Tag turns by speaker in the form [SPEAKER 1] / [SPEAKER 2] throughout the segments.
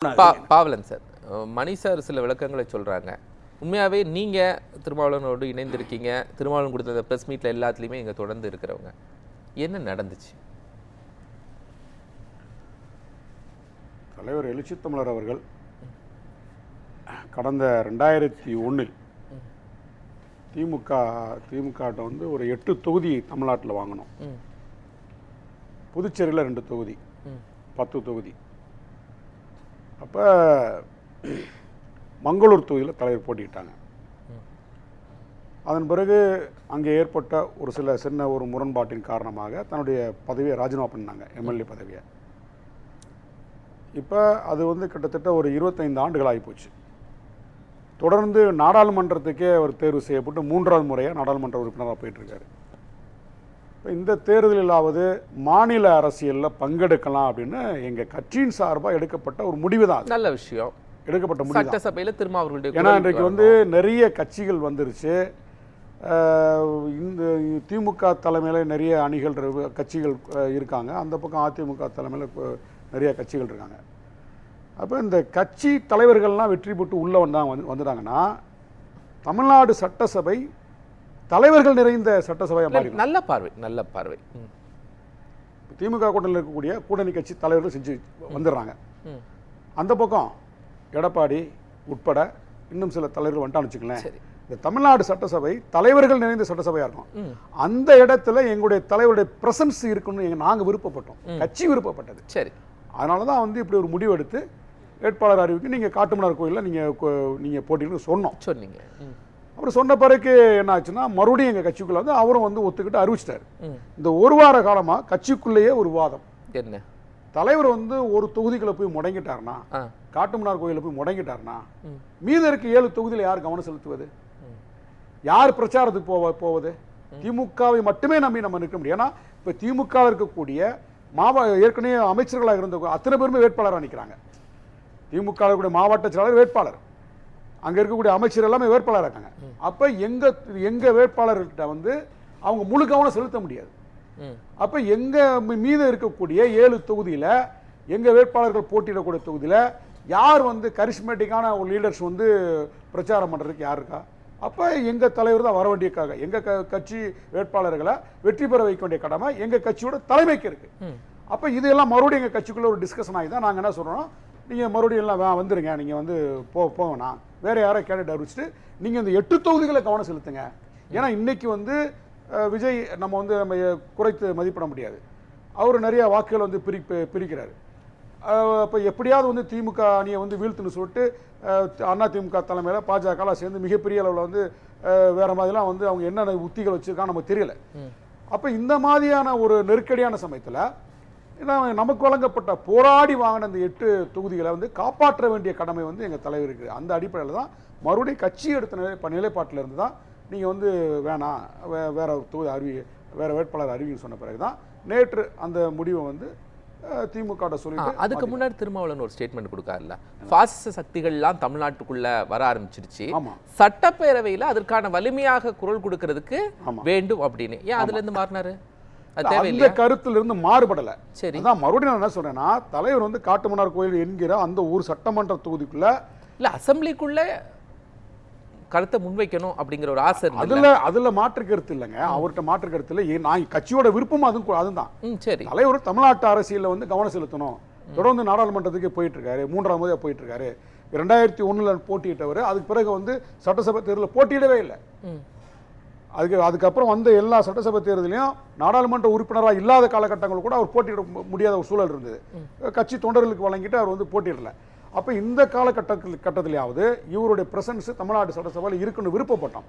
[SPEAKER 1] பாவலன் sir, மணி sir சில விளக்கங்களை சொல்கிறாங்க. உண்மையாகவே நீங்கள் திருமாவளவனோடு இணைந்திருக்கீங்க, திருமாவளவன் கொடுத்த ப்ரெஸ் மீட்டில் எல்லாத்துலேயுமே இங்கே தொடர்ந்து இருக்கிறவங்க. என்ன நடந்துச்சு?
[SPEAKER 2] தலைவர் எழுச்சி தமிழர் அவர்கள் கடந்த 2001 திமுக வந்து ஒரு 8 தொகுதி தமிழ்நாட்டில் வாங்கணும். புதுச்சேரியில் 2 தொகுதி, 10 தொகுதி. அப்போ மங்களூர் தொகுதியில் தலைவர் போட்டிக்கிட்டாங்க. அதன் பிறகு அங்கே ஏற்பட்ட ஒரு சின்ன ஒரு முரண்பாட்டின் காரணமாக தன்னுடைய பதவியை ராஜினாமா பண்ணாங்க, எம்எல்ஏ பதவியை. இப்போ அது வந்து கிட்டத்தட்ட ஒரு 25 ஆண்டுகள் ஆகிப்போச்சு. தொடர்ந்து நாடாளுமன்றத்துக்கே அவர் தேர்வு செய்யப்பட்டு 3வது முறையாக நாடாளுமன்ற உறுப்பினராக போயிட்டுருக்காரு. இப்போ இந்த தேர்தலிலாவது மாநில அரசியலில் பங்கெடுக்கலாம் அப்படின்னு எங்கள் கட்சியின் சார்பாக எடுக்கப்பட்ட ஒரு முடிவு தான்.
[SPEAKER 1] நல்ல விஷயம்,
[SPEAKER 2] எடுக்கப்பட்ட முடிவு.
[SPEAKER 1] சட்டசபையில் திரும்ப அவர்களுடைய,
[SPEAKER 2] ஏன்னா இன்றைக்கு வந்து நிறைய கட்சிகள் வந்துருச்சு. இந்த திமுக தலைமையில் நிறைய அணிகள் கட்சிகள் இருக்காங்க, அந்த பக்கம் அதிமுக தலைமையில் நிறைய கட்சிகள் இருக்காங்க. அப்போ இந்த கட்சி தலைவர்கள்லாம் வெற்றி பெற்று உள்ளே வந்துட்டாங்கன்னா தமிழ்நாடு சட்டசபை தலைவர்கள் நிறைந்த சட்டசபையாக மாறி.
[SPEAKER 1] நல்ல பார்வை, நல்ல பார்வை.
[SPEAKER 2] திமுக கூட்டணியில் இருக்கக்கூடிய கூட்டணி கட்சி தலைவர்கள் செஞ்சு வந்துடுறாங்க. அந்த பக்கம் எடப்பாடி உட்பட இன்னும் சில தலைவர்கள் வந்துட்டான்னு வச்சுக்கலேன். இந்த தமிழ்நாடு சட்டசபை தலைவர்கள் நிறைந்த சட்டசபையாக இருக்கும். அந்த இடத்துல எங்களுடைய தலைவருடைய பிரசன்ஸ் இருக்குன்னு நாங்கள் விருப்பப்பட்டோம், கட்சி விருப்பப்பட்டது.
[SPEAKER 1] சரி,
[SPEAKER 2] அதனால தான் வந்து இப்படி ஒரு முடிவு எடுத்து வேட்பாளர் அறிவிக்கு நீங்கள் காட்டுமன்னார் கோயிலில் நீங்கள் போட்டின்னு சொன்னீங்க. அப்புறம் சொன்ன பிறகு என்ன ஆச்சுன்னா மறுபடியும் எங்கள் கட்சிக்குள்ளே வந்து அவரும் வந்து ஒத்துக்கிட்டு அறிவிச்சிட்டார். இந்த ஒரு வார காலமாக கட்சிக்குள்ளேயே ஒரு வாதம்.
[SPEAKER 1] என்ன,
[SPEAKER 2] தலைவர் வந்து ஒரு தொகுதிக்குள்ள போய் முடங்கிட்டார்னா, காட்டுமன்னார் கோயிலில் போய் முடங்கிட்டார்னா மீத இருக்க 7 தொகுதியில் யார் கவனம் செலுத்துவது? யார் பிரச்சாரத்துக்கு போவது? திமுகவை மட்டுமே நம்பி நம்ம நிற்க முடியும். ஏன்னா இப்போ திமுக இருக்கக்கூடிய ஏற்கனவே அமைச்சர்களாக இருந்த அத்தனை பேருமே வேட்பாளராக நிற்கிறாங்க. திமுக இருக்கக்கூடிய மாவட்ட செயலாளர் வேட்பாளர், அங்கே இருக்கக்கூடிய அமைச்சர் எல்லாமே வேட்பாளராக இருக்காங்க. அப்போ எங்கள் வேட்பாளர்கிட்ட வந்து அவங்க முழு கவனம் செலுத்த முடியாது. அப்போ எங்கள் மீது இருக்கக்கூடிய 7 தொகுதியில் எங்கள் வேட்பாளர்கள் போட்டியிடக்கூடிய தொகுதியில் யார் வந்து கரிஸ்மேட்டிக்கான ஒரு லீடர்ஸ் வந்து பிரச்சாரம் பண்ணுறதுக்கு யார் இருக்கா? அப்போ எங்கள் தலைவர் தான் வர வேண்டியக்காக எங்கள் கட்சி வேட்பாளர்களை வெற்றி பெற வைக்க வேண்டிய கடமை எங்கள் கட்சியோட தலைமைக்கு இருக்குது. அப்போ இதெல்லாம் மறுபடியும் எங்கள் கட்சிக்குள்ளே ஒரு டிஸ்கஷன் ஆகி தான் நாங்கள் என்ன சொல்கிறோம், நீங்கள் மறுபடியும் எல்லாம் வந்துடுங்க, நீங்கள் வந்து போவேண்ணா, வேறு யாரோ கேண்டிடேட் அறிவிச்சுட்டு நீங்கள் இந்த 8 தொகுதிகளை கவனம் செலுத்துங்க. ஏன்னா இன்றைக்கி வந்து விஜய் நம்ம குறைத்து மதிப்பிட முடியாது. அவர் நிறையா வாக்குகள் வந்து பிரிக்கிறார். இப்போ எப்படியாவது வந்து திமுக அணியை வந்து வீழ்த்துன்னு சொல்லிட்டு அதிமுக தலைமையில் பாஜகலாம் சேர்ந்து மிகப்பெரிய அளவில் வந்து வேறு மாதிரிலாம் வந்து அவங்க என்னென்ன உத்திகள் வச்சுருக்கான்னு நமக்கு தெரியல. அப்போ இந்த மாதிரியான ஒரு நெருக்கடியான சமயத்தில் நமக்கு வழங்கப்பட்ட போராடி வாங்கின இந்த 8 தொகுதிகளை வந்து காப்பாற்ற வேண்டிய கடமை வந்து எங்கள் தலைவர் இருக்குது. அந்த அடிப்படையில் தான் மறுபடியும் கட்சி எடுத்த நிலைப்பாட்டில் இருந்து தான் நீங்கள் வந்து வேணாம், வேற தொகுதி வேற வேட்பாளர் அறிவின்னு சொன்ன பிறகு தான் நேற்று அந்த முடிவை வந்து திமுக சொல்லிட்டு.
[SPEAKER 1] அதுக்கு முன்னாடி திருமாவளவன் ஒரு ஸ்டேட்மெண்ட் கொடுக்காருல்ல, பாசிச சக்திகள்லாம் தமிழ்நாட்டுக்குள்ள வர ஆரம்பிச்சிருச்சு, சட்டப்பேரவையில் அதற்கான வலிமையாக குரல் கொடுக்கறதுக்கு வேண்டும் அப்படின்னு. ஏன் அதுல இருந்து மாறினாரு?
[SPEAKER 2] அந்த கருத்திலிருந்து மாறுபடல. சரி, அதான் மறுபடியும் நான் என்ன சொல்றேன்னா, தலைவர் வந்து காட்டுமன்னார் கோயில் என்கிற அந்த ஒரு சட்டமன்ற தொகுதிக்குள்ள
[SPEAKER 1] இல்ல அசம்பிளிக்குள்ள கருத்தை முன்வைக்கணும் அப்படிங்கிற ஒரு ஆசை.
[SPEAKER 2] அதுல மாற்று கருத்து இல்லைங்க, அவர்கிட்ட மாற்று கருத்து இல்லை. நான் கட்சியோட விருப்பம் அதுதான். சரி, தலைவர் தமிழ்நாட்டு அரசியலில் வந்து கவனம் செலுத்தணும். தொடர்ந்து நாடாளுமன்றத்துக்கு போயிட்டு இருக்காரு, 3ஆம் முறையாக போயிட்டு இருக்காரு. 2001 போட்டியிட்டவர், அதுக்கு பிறகு வந்து சட்டசபை தேர்தலில் போட்டியிடவே இல்லை. அதுக்கப்புறம் வந்து எல்லா சட்டசபை தேர்தலையும் நாடாளுமன்ற உறுப்பினராக இல்லாத காலகட்டங்கள் கூட அவர் போட்டியிட முடியாத ஒரு சூழல் இருந்தது. கட்சி தொண்டர்களுக்கு வழங்கிட்டு அவர் வந்து போட்டியிடல. அப்போ இந்த கட்டத்திலேயாவது இவருடைய பிரசன்ஸ் தமிழ்நாடு சட்டசபையில் இருக்குன்னு விருப்பப்பட்டோம்.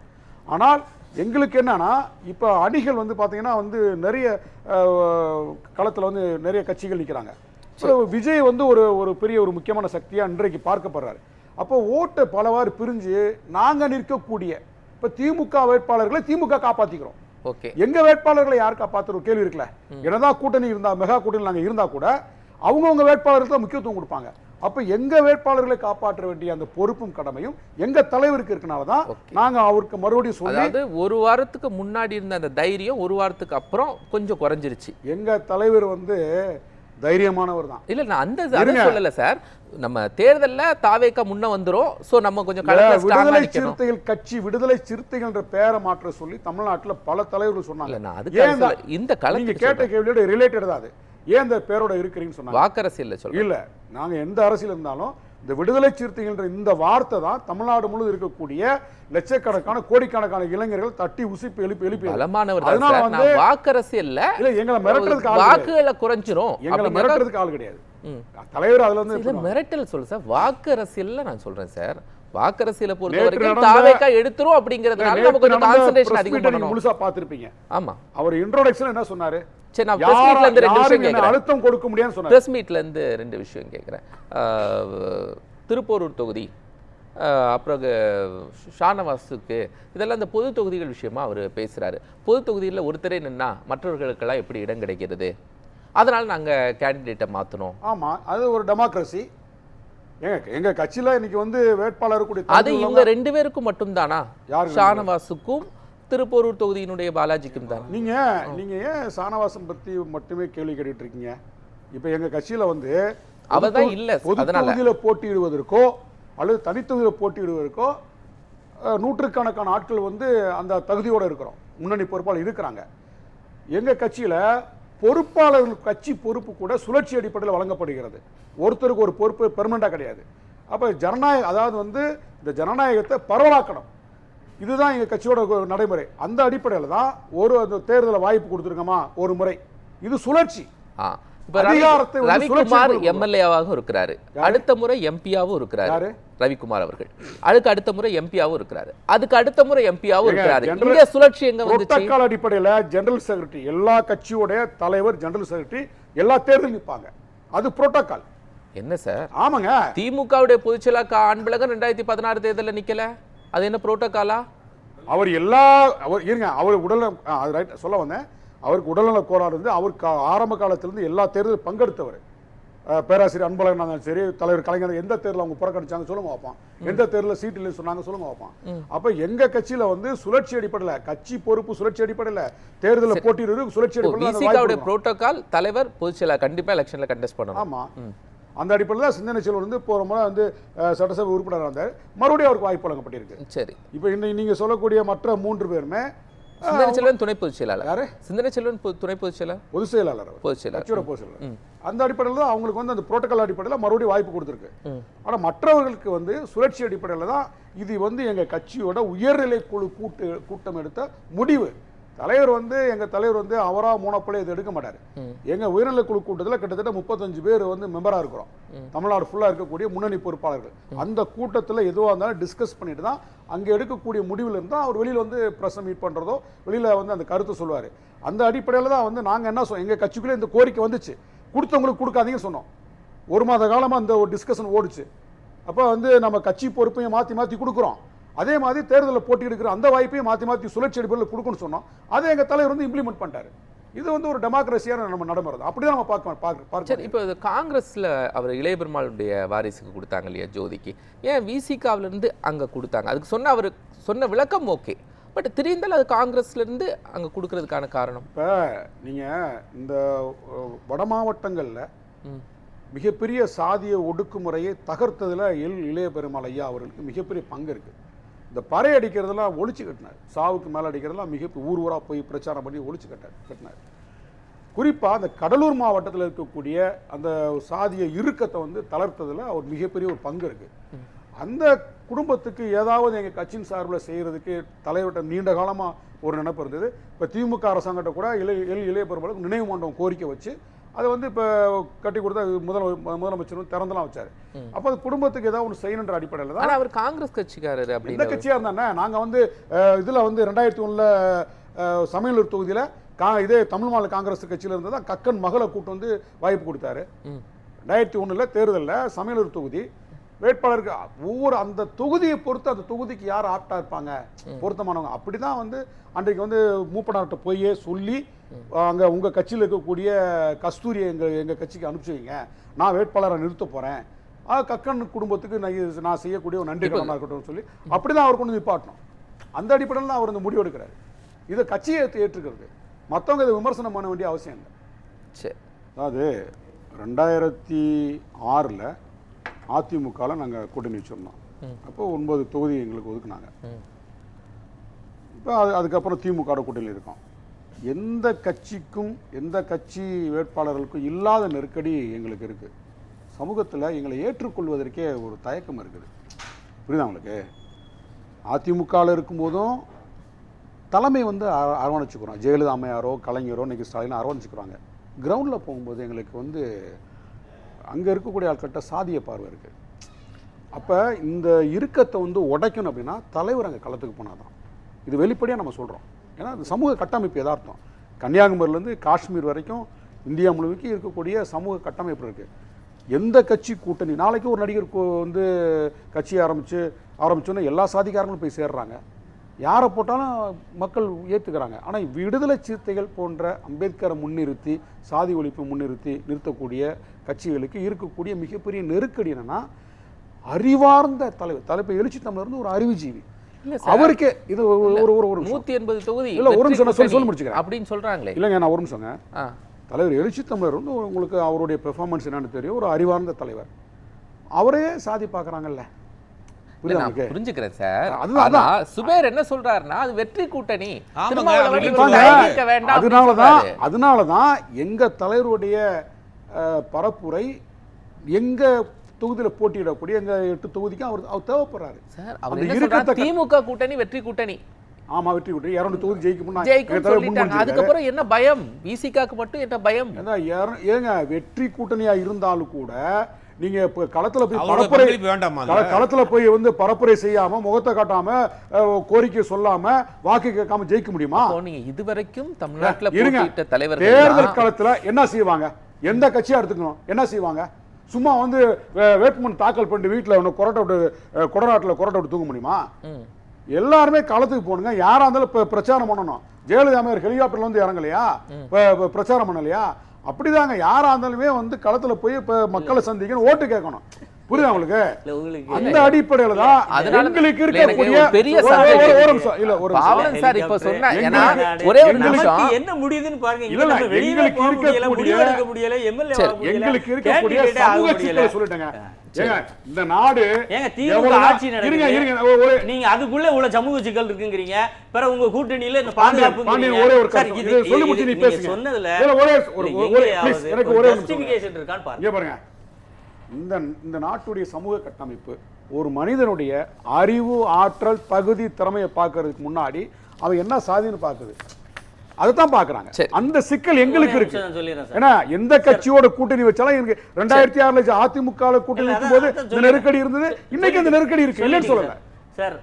[SPEAKER 2] ஆனால் எங்களுக்கு என்னன்னா, இப்போ அணிகள் வந்து பார்த்தீங்கன்னா வந்து நிறைய களத்தில் வந்து நிறைய கட்சிகள் நிற்கிறாங்க. ஸோ விஜய் வந்து ஒரு பெரிய ஒரு முக்கியமான சக்தியாக இன்றைக்கு பார்க்கப்படுறாரு. அப்போ ஓட்டு பலவாறு பிரிஞ்சு நாங்கள் நிற்கக்கூடிய இப்போ திமுக வேட்பாளர்களை திமுக காப்பாற்றிக்கிறோம்.
[SPEAKER 1] ஓகே,
[SPEAKER 2] எங்கள் வேட்பாளர்களை யார் காப்பாற்றுற கேள்வி இருக்குல்ல. என்னதான் கூட்டணி இருந்தால், மெகா கூட்டணி நாங்கள் இருந்தால் கூட அவங்கவுங்க வேட்பாளர்களுக்கு தான் முக்கியத்துவம் கொடுப்பாங்க. அப்போ எங்கள் வேட்பாளர்களை காப்பாற்ற வேண்டிய அந்த பொறுப்பும் கடமையும் எங்கள் தலைவருக்கு இருக்கனால தான் நாங்கள் அவருக்கு மறுபடியும் சொல்லி,
[SPEAKER 1] அதாவது ஒரு வாரத்துக்கு முன்னாடி இருந்த அந்த தைரியம் ஒரு வாரத்துக்கு அப்புறம் கொஞ்சம் குறைஞ்சிருச்சு.
[SPEAKER 2] எங்கள் தலைவர் வந்து தைரியமானவர் தான்.
[SPEAKER 1] இல்ல நான் அதை சொல்லல சார். நம்ம தேர்தல்ல தாவேக்கா முன்ன வந்துரும். சோ நம்ம கொஞ்சம்
[SPEAKER 2] விடுதலை சிறுத்தைகள் கட்சி விடுதலை சிறுத்தைகள் என்ற பெயரை மாற்ற சொல்லி தமிழ்நாட்டுல பல தலைவர்கள் சொன்னாங்க.
[SPEAKER 1] இந்த
[SPEAKER 2] நீங்க கேட்ட கேள்வியோட ரிலேட்டட் தான் அது. ஏன் இந்த பேரோட இருக்கிறீங்கன்னு சொன்னாங்க.
[SPEAKER 1] வாக்கரசியல்ல சொல்ல
[SPEAKER 2] இல்ல, நாங்க எந்த அரசியல் இருந்தாலும் இந்த விடுதலை சிறுத்தைகள் இந்த வார்த்தை தான் தமிழ்நாடு முழுவதும் இருக்கக்கூடிய லட்சக்கணக்கான கோடிக்கணக்கான இளைஞர்கள் தட்டி உசிப்பு எழுப்பி
[SPEAKER 1] அதனால வந்து வாக்கரசியல்ல
[SPEAKER 2] இல்ல எங்களை மிரட்டுறதுக்கு
[SPEAKER 1] வாக்குகளை குறைஞ்சிரும்.
[SPEAKER 2] எங்களை மிரட்டுறதுக்கு ஆள் கிடையாது தலைவர். அதுல இருந்து
[SPEAKER 1] மிரட்டல் சொல்ல சார். வாக்கரசியல்ல நான் சொல்றேன் சார். வாக்கரசியலை பொறுத்த வரைக்கும் தாவேக்கா எடுத்துரும் அப்படிங்கிறதுனால நம்ம கொஞ்சம் கான்சன்ட்ரேஷன் அதிகம் பண்ணணும்.
[SPEAKER 2] முழுசா பார்த்திருப்பீங்க.
[SPEAKER 1] ஆமா,
[SPEAKER 2] அவர் இன்ட்ரோடக்ஷன் என்ன சொன்னாரு?
[SPEAKER 1] சரி, நான் பிரஸ் மீட்ல இருந்து ரெண்டு விஷயம் கேக்குறேன்.
[SPEAKER 2] அழுத்தம் கொடுக்க முடியாதுன்னு சொன்னாரு.
[SPEAKER 1] பிரஸ் மீட்ல இருந்து ரெண்டு விஷயம் கேக்குறேன். திருப்போரூர் தொகுதி, அப்புறம் ஷானவாஸுக்கு, இதெல்லாம் இந்த பொது தொகுதிகள் விஷயமா அவர் பேசுறாரு. பொது தொகுதியில் ஒருத்தரே நின்னா மற்றவர்களுக்கெல்லாம் எப்படி இடம் கிடைக்கிறது, அதனால நாங்க கேண்டிடேட்டை மாத்தணும்.
[SPEAKER 2] ஆமா, அது ஒரு டெமோக்ரஸி. எங்க கட்சியில இன்னைக்கு வந்து வேட்பாளர் கூட
[SPEAKER 1] அது இவங்க ரெண்டு பேருக்கும் மட்டும் தானா? ஷானவாஸுக்கும் திருப்போரூர் தொகுதியினுடைய பாலாஜிக்கும் தான்.
[SPEAKER 2] நீங்க ஏன் ஷானவாசன் பத்தி மட்டுமே கேள்வி கேட்டுட்டு இருக்கீங்க? இப்ப எங்க கட்சியில வந்து
[SPEAKER 1] அவதான் இல்ல
[SPEAKER 2] பொது தொகுதியில போட்டியிடுவதற்கோ அல்லது தனித்தொகுதியில போட்டியிடுவதற்கோ நூற்றுக்கணக்கான ஆட்கள் வந்து அந்த தகுதியோட இருக்கிறோம், முன்னணி பொறுப்பாளர் இருக்கிறாங்க. எங்க கட்சியில பொறுப்பாளர்கள் கட்சி பொறுப்பு கூட சுழற்சி அடிப்படையில் வழங்கப்படுகிறது. ஒருத்தருக்கு ஒரு பொறுப்பு பெர்மனண்டா கிடையாது. அப்ப ஜனநாயகம், அதாவது வந்து இந்த ஜனநாயகத்தை பரவலாக்கணும், இதுதான் எங்க கட்சியோட நடைமுறை. அந்த அடிப்படையில் தான் ஒரு தேர்தலை வாய்ப்பு கொடுத்துருக்கோமா ஒரு முறை, இது சுழற்சி.
[SPEAKER 1] ரவிக்குமார் எம்எல்ஏவாகவும் இருக்கிறாரு, அடுத்த முறை எம்பியாவும் இருக்கிறாரு. ரவிக்குமார் அவர்கள் அதுக்கு அடுத்த முறை எம்பியாவும் இருக்கிறாரு, அதுக்கு அடுத்த முறை எம்பியாவும் இருக்கிறாரு. இந்த சுழற்சி எங்க வந்து
[SPEAKER 2] அடிப்படையில் ஜெனரல் செக்ரட்டரி, எல்லா கட்சியோட தலைவர் ஜெனரல் செக்ரட்டரி எல்லா தேர்தலும் நிற்பாங்க. அது புரோட்டோகால்.
[SPEAKER 1] என்ன சார்?
[SPEAKER 2] ஆமாங்க,
[SPEAKER 1] திமுகவுடைய பொதுச்செயலாளர் அன்பழகன் 2016 தேர்தலில் நிக்கல, அது என்ன புரோட்டோகாலா?
[SPEAKER 2] அவர் இருங்க, அவர் உடல் சொல்ல வந்தேன், அவருக்கு உடல்நல கோளாறு இருந்து அவருக்கு ஆரம்ப காலத்திலிருந்து எல்லா தேர்தலும் பங்கெடுத்தவர். பேராசிரியர் அன்பழகன் இருந்தாலும் சரி, தலைவர் கலைஞர் எந்த தேர்தல் அவங்க புறக்கணிச்சாங்க சொல்லுங்க வைப்பான், எந்த தேர்தலில் சீட் இல்லைன்னு சொன்னாங்க சொல்லுங்க வைப்பான். அப்ப எங்க கட்சியில வந்து சுழற்சி அடிப்படையில் கட்சி பொறுப்பு சுழற்சி அடிப்படையில் தேர்தலில் போட்டியிடுவது சுழற்சி
[SPEAKER 1] அடிப்படையில் புரோட்டோகால் தலைவர் பொதுச்செயலாளர் கண்டிப்பா எலெக்ஷன்ல கண்டெஸ்ட் பண்ணணும்.
[SPEAKER 2] ஆமா, அந்த அடிப்படையில் தான் சிந்தனை செல்வன் வந்து போற முறை வந்து சட்டசபை உறுப்பினராக இருந்தார், மறுபடியும் அவருக்கு வாய்ப்பு வழங்கப்பட்டிருக்கு.
[SPEAKER 1] சரி,
[SPEAKER 2] இப்போ நீங்க சொல்லக்கூடிய மற்ற 3 பேருமே
[SPEAKER 1] சிந்தனை செல்வன் துணை பொதுச் செயலாளர்.
[SPEAKER 2] யாரு?
[SPEAKER 1] சிந்தனை செல்வன் துணை பொதுச் செயலாளர்,
[SPEAKER 2] பொதுச் செயலாளர், கட்சியோட பொதுச் செயலாளர். அந்த அடிப்படையில் தான் அவங்களுக்கு வந்து அந்த புரோட்டோகால் அடிப்படையில் மறுபடியும் வாய்ப்பு கொடுத்துருக்கு. ஆனா மற்றவர்களுக்கு வந்து சுழற்சி அடிப்படையில் தான் இது வந்து எங்க கட்சியோட உயர்நிலை குழு கூட்டம் எடுத்த முடிவு. தலைவர் வந்து எங்க தலைவர் வந்து அவரா மூணப்பள்ளி இதை எடுக்க மாட்டாரு. எங்க உயர்நிலை குழு கூட்டத்தில் கிட்டத்தட்ட 35 பேர் வந்து மெம்பரா இருக்கிறோம், தமிழ்நாடு ஃபுல்லா இருக்கக்கூடிய முன்னணி பொறுப்பாளர்கள். அந்த கூட்டத்தில் எதுவாக இருந்தாலும் டிஸ்கஸ் பண்ணிட்டு தான் அங்கே எடுக்கக்கூடிய முடிவில் இருந்தால் அவர் வெளியில் வந்து பிரஸ் மீட் பண்றதோ வெளியில வந்து அந்த கருத்தை சொல்லுவார். அந்த அடிப்படையில் தான் வந்து நாங்கள் என்ன சொன்னோம், எங்க கட்சிக்குள்ளே இந்த கோரிக்கை வந்துச்சு, கொடுத்தவங்களுக்கு கொடுக்காதீங்கன்னு சொன்னோம். 1 மாத காலமாக அந்த ஒரு டிஸ்கஷன் ஓடிச்சு. அப்போ வந்து நம்ம கட்சி பொறுப்பையும் மாற்றி கொடுக்குறோம், அதே மாதிரி தேர்தலில் போட்டி எடுக்கிற அந்த வாய்ப்பையும் மாற்றி சுழற்சி அடிப்படையில் கொடுக்கணும்னு சொன்னோம். அதை எங்க தலைவர் வந்து இம்ப்ளிமெண்ட் பண்ணிட்டாரு. இது வந்து ஒரு டெமோக்ரஸியான நம்ம நடைமுறை, அப்படிதான் நம்ம பார்க்க.
[SPEAKER 1] இப்போ காங்கிரஸ்ல அவர் இளைய பெருமாளுடைய வாரிசுக்கு கொடுத்தாங்க இல்லையா, ஜோதிக்கு, ஏன் விசிகாவில இருந்து அங்க கொடுத்தாங்க? அதுக்கு அவர் சொன்ன விளக்கம் ஓகே, பட் திடீர்னு அது காங்கிரஸ்ல இருந்து அங்க கொடுக்கறதுக்கான காரணம்?
[SPEAKER 2] இப்ப நீங்க இந்த வட மாவட்டங்கள்ல மிகப்பெரிய சாதிய ஒடுக்குமுறையை தகர்த்ததுல இளைய பெருமாள் ஐயா அவர்களுக்கு மிகப்பெரிய பங்கு இருக்கு. இந்த பறை அடிக்கிறதெல்லாம் ஒழிச்சு கட்டினார், சாவுக்கு மேலே அடிக்கிறதெல்லாம் ஊர் ஊராக போய் பிரச்சாரம் பண்ணி ஒழிச்சு கட்டினார். குறிப்பாக அந்த கடலூர் மாவட்டத்தில் இருக்கக்கூடிய அந்த சாதிய இறுக்கத்தை வந்து தளர்த்ததில் அவர் மிகப்பெரிய ஒரு பங்கு இருக்கு. அந்த குடும்பத்துக்கு ஏதாவது எங்கள் கட்சியின் சார்பில் செய்கிறதுக்கு தலைவர்கிட்ட நீண்ட காலமாக ஒரு நினைப்பு இருந்தது. இப்போ திமுக அரசாங்கத்தை கூட இளைய பெருமாளுக்கு நினைவு மண்டபம் கோரிக்கை வச்சு அதை வந்து இப்போ கட்டி கொடுத்தா முதலமைச்சரும் திறந்தெல்லாம் வச்சாரு. அப்போ அது குடும்பத்துக்கு ஏதாவது ஒன்று செய்யணுன்ற அடிப்படையில் தான்.
[SPEAKER 1] அவர் காங்கிரஸ் கட்சிக்காரர், அப்படி
[SPEAKER 2] எந்த கட்சியாக இருந்தானே நாங்கள் வந்து இதில் வந்து 2001 சமையலூர் தொகுதியில் இதே தமிழ் மாநில காங்கிரஸ் கட்சியில் இருந்து தான் கக்கன் மகளை கூட்டு வந்து வாய்ப்பு கொடுத்தாரு. 2001 தேர்தலில் சமையலூர் தொகுதி வேட்பாளருக்கு ஒவ்வொரு அந்த தொகுதியை பொறுத்து அந்த தொகுதிக்கு யார் ஆப்டா இருப்பாங்க பொருத்தமானவங்க, அப்படிதான் வந்து அன்றைக்கு வந்து மூப்பனார்கிட்ட போயே சொல்லி அங்கே உங்கள் கட்சியில் இருக்கக்கூடிய கஸ்தூரியை எங்கள் கட்சிக்கு அனுப்பிச்சு வைங்க, நான் வேட்பாளரை நிறுத்த போகிறேன், கக்கன் குடும்பத்துக்கு நான் செய்யக்கூடிய ஒரு நன்றி கடனாக இருக்கட்டும் சொல்லி அப்படிதான் அவர் கொண்டு நிப்பாட்டணும். அந்த அடிப்படையில் தான் அவர் இந்த முடிவு எடுக்கிறாரு. இதை கட்சியை ஏற்றுக்கிறது, மற்றவங்க இதை விமர்சனம் பண்ண வேண்டிய அவசியம் இல்லை.
[SPEAKER 1] சரி,
[SPEAKER 2] அதாவது 2006 அதிமுகவில் நாங்கள் கூட்டணி வச்சுருந்தோம். அப்போ 9 தொகுதி எங்களுக்கு ஒதுக்குனாங்க. இப்போ அதுக்கப்புறம் திமுக கூட்டணியில் இருக்கோம். எந்த கட்சிக்கும் எந்த கட்சி வேட்பாளர்களுக்கும் இல்லாத நெருக்கடி எங்களுக்கு இருக்குது. சமூகத்தில் எங்களை ஏற்றுக்கொள்வதற்கே ஒரு தயக்கம் இருக்குது. புரியுதா உங்களுக்கு? அதிமுகவில் இருக்கும்போதும் தலைமை வந்து அரவணைச்சிக்கிறோம். ஜெயலலிதா அம்மையாரோ கலைஞரோ இன்றைக்கி ஸ்டாலின் அரவணைச்சிக்கிறாங்க. கிரவுண்டில் போகும்போது எங்களுக்கு வந்து அங்கே இருக்கக்கூடிய ஆட்கிட்ட சாதிய பார்வை இருக்குது. அப்போ இந்த இறுக்கத்தை வந்து உடைக்கணும் அப்படின்னா தலைவர் அங்கே களத்துக்கு போனால் தான். இது வெளிப்படையாக நம்ம சொல்கிறோம். ஏன்னா அது சமூக கட்டமைப்பு எதார்த்தம். கன்னியாகுமரியிலேருந்து காஷ்மீர் வரைக்கும் இந்தியா முழுமைக்கு இருக்கக்கூடிய சமூக கட்டமைப்பு இருக்குது. எந்த கட்சி கூட்டணி, நாளைக்கு ஒரு நடிகர் வந்து கட்சி ஆரம்பிச்சோன்னே எல்லா சாதிக்காரங்களும் போய் சேர்றாங்க. யாரை போட்டாலும் மக்கள் ஏற்றுக்கிறாங்க. ஆனால் விடுதலை சிறுத்தைகள் போன்ற அம்பேத்கரை முன்னிறுத்தி சாதி ஒழிப்பை முன்னிறுத்தி நிறுத்தக்கூடிய கட்சிகளுக்கு இருக்கக்கூடிய மிகப்பெரிய நெருக்கடி என்னன்னா, அறிவார்ந்த தலைவர் எழுச்சி தமிழர் ஒரு அறிவுஜீவி. அவருக்கே இது ஒரு
[SPEAKER 1] 180 தொகுதி
[SPEAKER 2] இல்ல ஒரு நிமிஷம் சொல்ல முடிச்சுக்கிறேன்
[SPEAKER 1] அப்படின்னு சொல்றாங்களே.
[SPEAKER 2] இல்லைங்க, நான் ஒரு நிமிஷங்க. தலைவர் எழுச்சி தமிழர் வந்து உங்களுக்கு அவருடைய பெர்ஃபார்மன்ஸ் என்னன்னு தெரியும். ஒரு அறிவார்ந்த தலைவர். அவரே சாதி பார்க்குறாங்கல்ல.
[SPEAKER 1] புரிஞ்சுக்கிறேன் சார். சுபேர் என்ன சொல்றாருன்னா அது வெற்றி கூட்டணி.
[SPEAKER 2] அதனாலதான் எங்க தலைவருடைய பரப்புரை எங்க தொகுதியில் போட்டியிடக்கூடிய எங்க 8 தொகுதிக்கு அவர் தேவைப்படுறாரு
[SPEAKER 1] சார். அவர் திமுக கூட்டணி வெற்றி கூட்டணி.
[SPEAKER 2] ஆமா, வெற்றி கூட்டணி 200 தொகுதி ஜெயிக்கும்.
[SPEAKER 1] அதுக்கப்புறம் என்ன பயம்? விசிகாக்கு மட்டும் என்ன பயம்?
[SPEAKER 2] ஏங்க வெற்றி கூட்டணியா இருந்தாலும் கூட நீங்க இப்ப களத்துல போய் வந்து பரப்புரை செய்யாம, முகத்தை காட்டாம, கோரிக்கை சொல்லாம, வாக்கு கேட்காம ஜெயிக்க முடியுமா?
[SPEAKER 1] நீங்க இதுவரைக்கும் தமிழ்நாட்டுல போட்டியிட்ட தலைவர்கள்
[SPEAKER 2] தேர்தல் களத்துல என்ன செய்வாங்க? எந்த கட்சியா எடுத்துக்கணும், என்ன செய்வாங்க? சும்மா வந்து வேட்புமனு தாக்கல் பண்ணிட்டு வீட்டில் கொடநாட்டில் தூங்க முடியுமா? எல்லாருமே களத்துக்கு போகணுங்க. யாரா இருந்தாலும் இப்போ பிரச்சாரம் பண்ணணும். ஜெயலலிதா அம்மையார் ஹெலிகாப்டர்ல வந்து இறங்கலையா, பிரச்சாரம் பண்ணலையா? அப்படிதாங்க யாரா இருந்தாலுமே வந்து களத்துல போய் இப்ப மக்களை சந்திக்கணும், ஓட்டு கேட்கணும். புரியுதா உங்களுக்கு? அந்த அடிப்படையில தான் எங்களுக்கு இருக்கக்கூடிய
[SPEAKER 1] பெரிய
[SPEAKER 3] என்ன முடியுதுன்னு பாருங்க.
[SPEAKER 2] எங்களுக்கு இருக்கக்கூடிய சமூக சிக்கலை சொல்லிட்டேங்க. இந்த நாடு
[SPEAKER 3] நீங்க அதுக்குள்ள இவ்வளவு சமூக சிக்கல் இருக்குங்கிறீங்க. பிறகு உங்க கூட்டணியில இந்த பாதுகாப்பு சொன்னதுல இருக்கான்னு பாருங்க.
[SPEAKER 2] இந்த நாட்டுடைய சமூக கட்டமைப்பு ஒரு மனிதனுடைய அறிவு, ஆற்றல், தகுதி, திறமையை பார்க்கறதுக்கு முன்னாடி அவன் என்ன சாதின்னு பார்க்குது, அதைத்தான் பாக்குறாங்க. அந்த சிக்கல் எங்களுக்கு இருக்கு. ஏன்னா எந்த கட்சியோட கூட்டணி வச்சாலும் எனக்கு 2006 அதிமுக கூட்டணி இருக்கும்போது இந்த நெருக்கடி இருந்தது, இன்னைக்கு அந்த நெருக்கடி இருக்கு, இல்லைன்னு சொல்லல
[SPEAKER 3] சார்.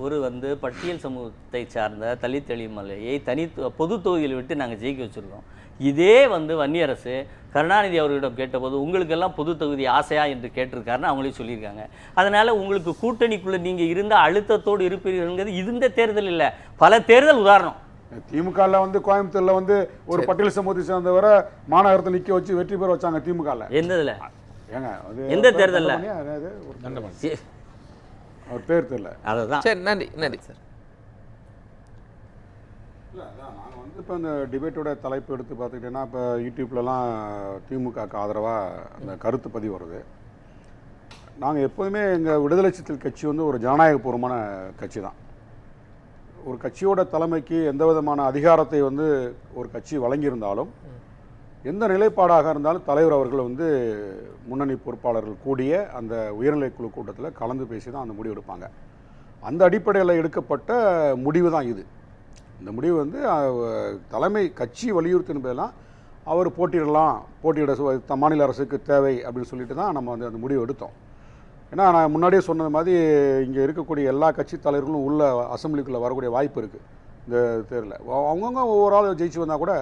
[SPEAKER 3] ஒரு வந்து பட்டியல் சமூகத்தை சார்ந்த தலித் எளிமலையை தனி பொது தொகுதியில் விட்டு நாங்கள் ஜெயிக்க வச்சிருக்கோம். இதே வந்து வன்னியரசு கருணாநிதி அவர்களிடம் கேட்டபோது உங்களுக்கெல்லாம் பொது தொகுதி ஆசையா என்று கேட்டிருக்காருன்னு அவங்களே சொல்லியிருக்காங்க. அதனால உங்களுக்கு கூட்டணிக்குள்ள நீங்க இருந்த அழுத்தத்தோடு இருப்பீர்கள். இந்த தேர்தல் இல்லை, பல தேர்தல் உதாரணம்.
[SPEAKER 2] திமுகல வந்து கோயம்புத்தூர்ல வந்து ஒரு பட்டியல் சமூகத்தை சேர்ந்தவரை மாநகரத்தை நிக்க வச்சு வெற்றி பெற வச்சாங்க திமுகல.
[SPEAKER 3] எந்ததுல? எந்த தேர்தல்ல?
[SPEAKER 2] அவர் பேர் தெரியல.
[SPEAKER 3] அதுதான்.
[SPEAKER 1] சரி, நன்றி சார்.
[SPEAKER 2] நாங்கள் வந்து இப்போ இந்த டிபேட்டோட தலைப்பு எடுத்து பார்த்துக்கிட்டேன்னா, இப்போ யூடியூப்லலாம் திமுகக்கு ஆதரவாக அந்த கருத்து பதிவு வருது. நாங்கள் எப்போதுமே எங்கள் விடுதலை சிறுத்தைகள் கட்சி வந்து ஒரு ஜனநாயகபூர்வமான கட்சி தான். ஒரு கட்சியோட தலைமைக்கு எந்த விதமான அதிகாரத்தை வந்து ஒரு கட்சி வழங்கியிருந்தாலும், எந்த நிலைப்பாடாக இருந்தாலும் தலைவர் அவர்கள் வந்து முன்னணி பொறுப்பாளர்கள் கூடிய அந்த உயர்நிலை குழு கூட்டத்தில் கலந்து பேசி தான் அந்த முடிவு எடுப்பாங்க. அந்த அடிப்படையில் எடுக்கப்பட்ட முடிவு தான் இது. இந்த முடிவு வந்து தலைமை கட்சி வலியுறுத்தின போதெல்லாம் அவர் போட்டியிட மாநில அரசுக்கு தேவை அப்படின்னு சொல்லிட்டு தான் நம்ம வந்து அந்த முடிவு எடுத்தோம். ஏன்னா நான் முன்னாடியே சொன்னது மாதிரி இங்கே இருக்கக்கூடிய எல்லா கட்சி தலைவர்களும் உள்ள அசம்பிளிக்குள்ளே வரக்கூடிய வாய்ப்பு இருக்குது. இந்த தேர்தலில் அவங்கவுங்க ஒவ்வொரு ஆள் ஜெயிச்சு வந்தால் கூட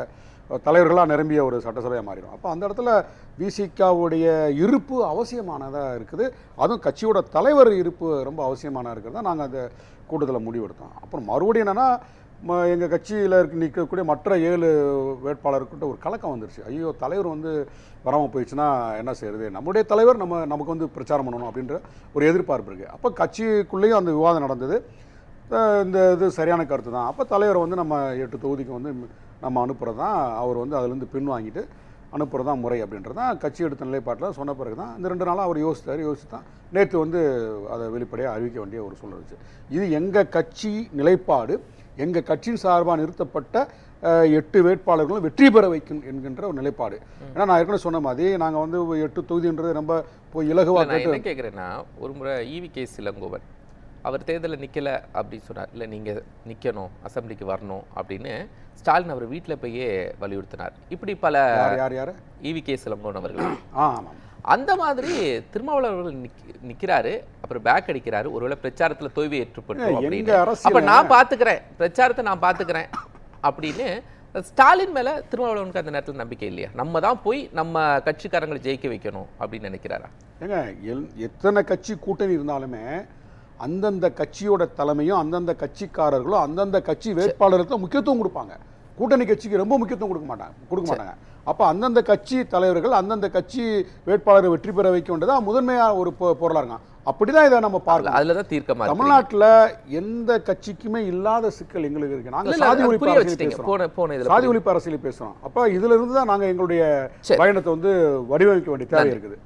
[SPEAKER 2] தலைவர்களாக நிரம்பிய ஒரு சட்டசபையாக மாறிடும். அப்போ அந்த இடத்துல விசிகாவுடைய இருப்பு அவசியமானதாக இருக்குது. அதுவும் கட்சியோட தலைவர் இருப்பு ரொம்ப அவசியமானதாக இருக்கிறதா நாங்கள் அந்த கூட்டத்தில் முடிவெடுத்தோம். அப்புறம் மறுபடியும் என்னென்னா, எங்கள் கட்சியில் நிற்கக்கூடிய மற்ற 7 வேட்பாளர்கிட்ட ஒரு கலக்கம் வந்துருச்சு. ஐயோ, தலைவர் வந்து வராமல் போயிடுச்சுன்னா என்ன செய்யறது, நம்முடைய தலைவர் நமக்கு வந்து பிரச்சாரம் பண்ணணும் அப்படின்ற ஒரு எதிர்பார்ப்பு இருக்குது. அப்போ கட்சிக்குள்ளேயும் அந்த விவாதம் நடந்தது. இந்த இது சரியான கருத்து தான். அப்போ தலைவர் வந்து நம்ம 8 தொகுதிக்கு வந்து நம்ம அனுப்புகிறது தான். அவர் வந்து அதுலேருந்து பின்வாங்கிட்டு அனுப்புறது தான் முறை அப்படின்றது தான் கட்சி எடுத்த நிலைப்பாட்டில் சொன்ன பிறகு தான் இந்த 2 நாளாக அவர் யோசிச்சு தான் நேற்று வந்து அதை வெளிப்படையாக அறிவிக்க வேண்டிய ஒரு சூழல் இருந்துச்சு. இது எங்கள் கட்சி நிலைப்பாடு, எங்கள் கட்சியின் சார்பாக நிறுத்தப்பட்ட 8 வேட்பாளர்களும் வெற்றி பெற வைக்கும் என்கின்ற ஒரு நிலைப்பாடு. ஏன்னா நான் ஏற்கனவே சொன்ன மாதிரி நாங்கள் வந்து 8 தொகுதின்றது ரொம்ப போய் இலகுவாக
[SPEAKER 1] நான் என்ன கேட்குறேன்னா, ஒரு முறை EV.K. இளங்கோவன் அவர் தேர்தலில் நிற்கலை அப்படின்னு சொன்னார். இல்லை நீங்கள் நிற்கணும், அசெம்பிளிக்கு வரணும் அப்படின்னு ஸ்டாலின் அவர் வீட்டில் போயே வலியுறுத்தினார். இப்படி பல
[SPEAKER 2] யார்
[SPEAKER 1] EV.K. இளங்கோவன் அவர்கள்
[SPEAKER 2] ஆமாம்
[SPEAKER 1] அந்த மாதிரி திருமாவளவன் அவர்கள் நிற்கிறாரு, அப்புறம் பேக் அடிக்கிறாரு. ஒருவேளை பிரச்சாரத்தில் தோல்வி ஏற்றுப்பட்டோம் அப்படின்னு, அப்போ நான் பார்த்துக்கிறேன், பிரச்சாரத்தை நான் பார்த்துக்கிறேன் அப்படின்னு ஸ்டாலின் மேலே திருமாவளவனுக்கு அந்த நேரத்தில் நம்பிக்கை இல்லையா? நம்ம தான் போய் நம்ம கட்சிக்காரங்களை ஜெயிக்க வைக்கணும் அப்படின்னு நினைக்கிறாரா?
[SPEAKER 2] ஏங்க எத்தனை கட்சி கூட்டணி இருந்தாலுமே அந்தந்த கட்சியோட தலைமையும் அந்தந்த கட்சிக்காரர்களும் அந்தந்த கட்சி வேட்பாளர்களுக்கு முக்கியத்துவம் கொடுப்பாங்க. கூட்டணி கட்சிக்கு ரொம்ப முக்கியத்துவம் கொடுக்க மாட்டாங்க. அப்போ அந்தந்த கட்சி தலைவர்கள் அந்தந்த கட்சி வேட்பாளரை வெற்றி பெற வைக்க வேண்டியதான் முதன்மையாக ஒரு பொருளாக இருக்காங்க. அப்படிதான் இதை நம்ம பார்க்கலாம்.
[SPEAKER 1] அதுல தான் தீர்க்கமா
[SPEAKER 2] தமிழ்நாட்டில் எந்த கட்சிக்குமே இல்லாத சிக்கல் எங்களுக்கு இருக்கு. நாங்கள் சாதி ஒழிப்பு அரசியல் பேசுறோம். அப்போ இதுல இருந்து தான் நாங்கள் எங்களுடைய பயணத்தை வந்து வடிவமைக்க வேண்டிய தேவை இருக்குது.